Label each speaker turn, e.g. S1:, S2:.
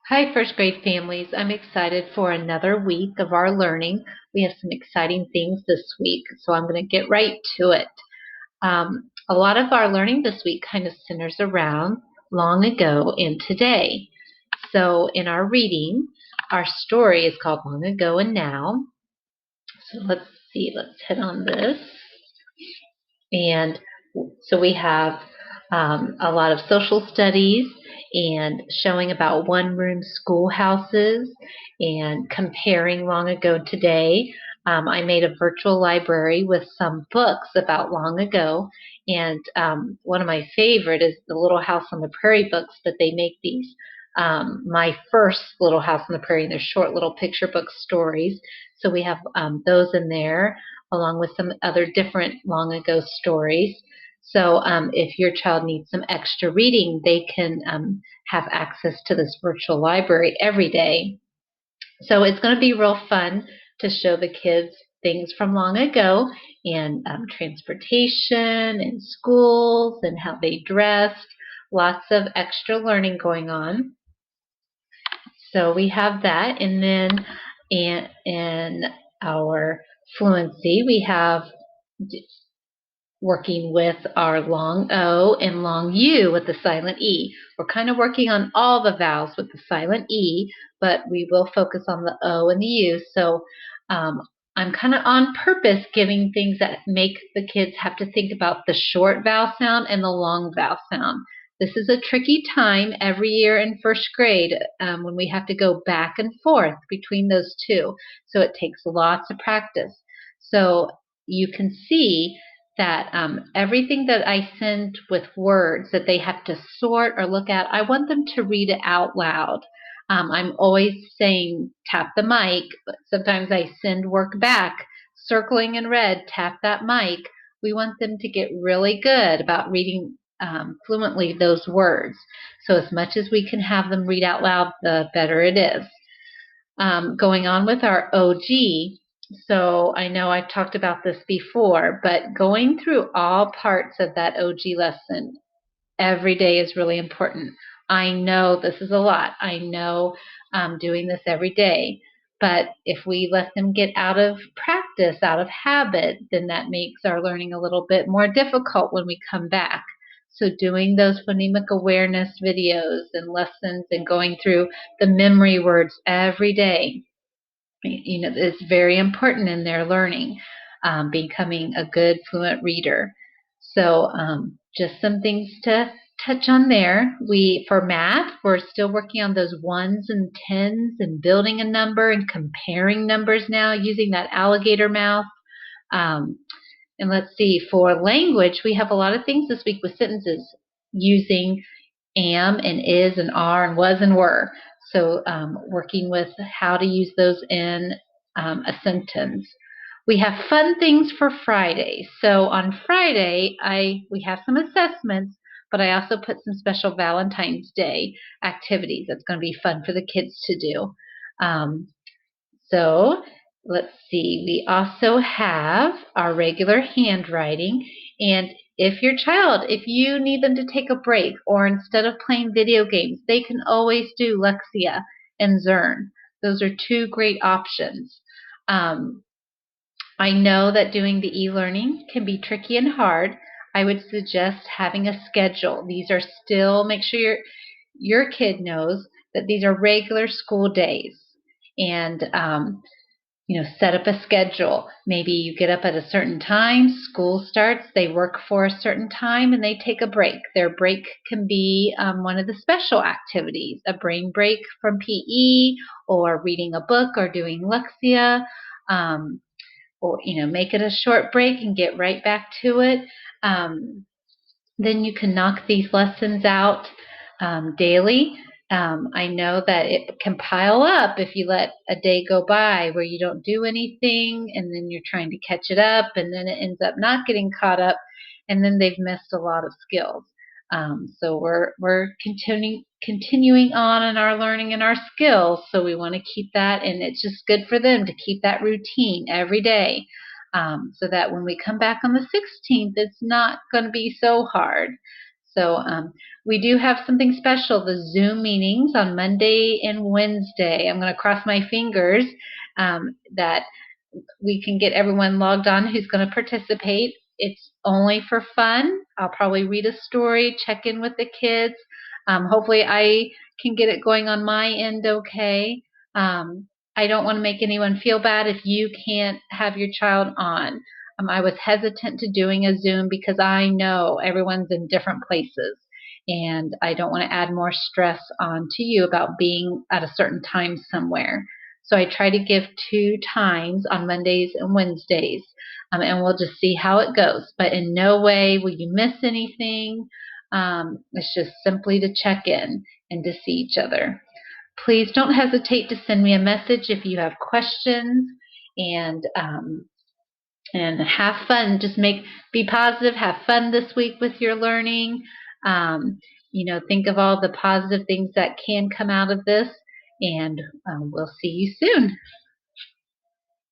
S1: Hi, first grade families. I'm excited for another week of our learning. We have some exciting things this week, so I'm going to get right to it. A lot of our learning this week kind of centers around long ago and today. So in our reading, our story is called Long Ago and Now. So let's see, let's hit on this. And so we have a lot of social studies and showing about one room schoolhouses and comparing long ago today. I made a virtual library with some books about long ago. And one of my favorite is the Little House on the Prairie books, but they make these my first Little House on the Prairie, and they're short little picture book stories. So we have those in there along with some other different long ago stories. So if your child needs some extra reading, they can have access to this virtual library every day. So it's going to be real fun to show the kids things from long ago and transportation and schools and how they dressed. Lots of extra learning going on. So we have that. And then in our fluency, we have working with our long O and long U with the silent E. We're kind of working on all the vowels with the silent E, but we will focus on the O and the U. So um, I'm kind of on purpose giving things that make the kids have to think about the short vowel sound and the long vowel sound. This is a tricky time every year in first grade when we have to go back and forth between those two. So it takes lots of practice. So you can see that everything that I send with words that they have to sort or look at, I want them to read it out loud. I'm always saying tap the mic, but sometimes I send work back, circling in red, tap that mic. We want them to get really good about reading fluently those words. So as much as we can have them read out loud, the better it is. Going on with our OG, so I know I've talked about this before, but going through all parts of that OG lesson every day is really important. I know this is a lot. I know doing this every day. But if we let them get out of practice, out of habit, then that makes our learning a little bit more difficult when we come back. So doing those phonemic awareness videos and lessons and going through the memory words every day, is very important in their learning, becoming a good fluent reader. So just some things to touch on there. For math, we're still working on those ones and tens and building a number and comparing numbers now using that alligator mouth. Um, and let's see, for language, we have a lot of things this week with sentences using am and is and are and was and were. So working with how to use those in a sentence. We have fun things for Friday. So on Friday, we have some assessments, but I also put some special Valentine's Day activities. That's going to be fun for the kids to do. Um, so let's see, we also have our regular handwriting. And if you need them to take a break or instead of playing video games, they can always do Lexia and Zern. Those are two great options. Um, I know that doing the e-learning can be tricky and hard. I would suggest having a schedule. These are still, make sure your kid knows that these are regular school days. And set up a schedule. Maybe you get up at a certain time, school starts, they work for a certain time, and they take a break. Their break can be one of the special activities, a brain break from PE, or reading a book, or doing Lexia, um, or make it a short break and get right back to it. Then you can knock these lessons out daily. I know that it can pile up if you let a day go by where you don't do anything and then you're trying to catch it up and then it ends up not getting caught up and then they've missed a lot of skills. So we're continuing on in our learning and our skills. So we want to keep that, and it's just good for them to keep that routine every day, so that when we come back on the 16th, it's not going to be so hard. So we do have something special, the Zoom meetings on Monday and Wednesday. I'm going to cross my fingers that we can get everyone logged on who's going to participate. It's only for fun. I'll probably read a story, check in with the kids. Hopefully, I can get it going on my end okay. I don't want to make anyone feel bad if you can't have your child on. I was hesitant to doing a Zoom because I know everyone's in different places. And I don't want to add more stress onto you about being at a certain time somewhere. So I try to give 2 times on Mondays and Wednesdays, and we'll just see how it goes. But in no way will you miss anything. It's just simply to check in and to see each other. Please don't hesitate to send me a message if you have questions, and have fun. Just be positive, have fun this week with your learning. Um, think of all the positive things that can come out of this, and we'll see you soon.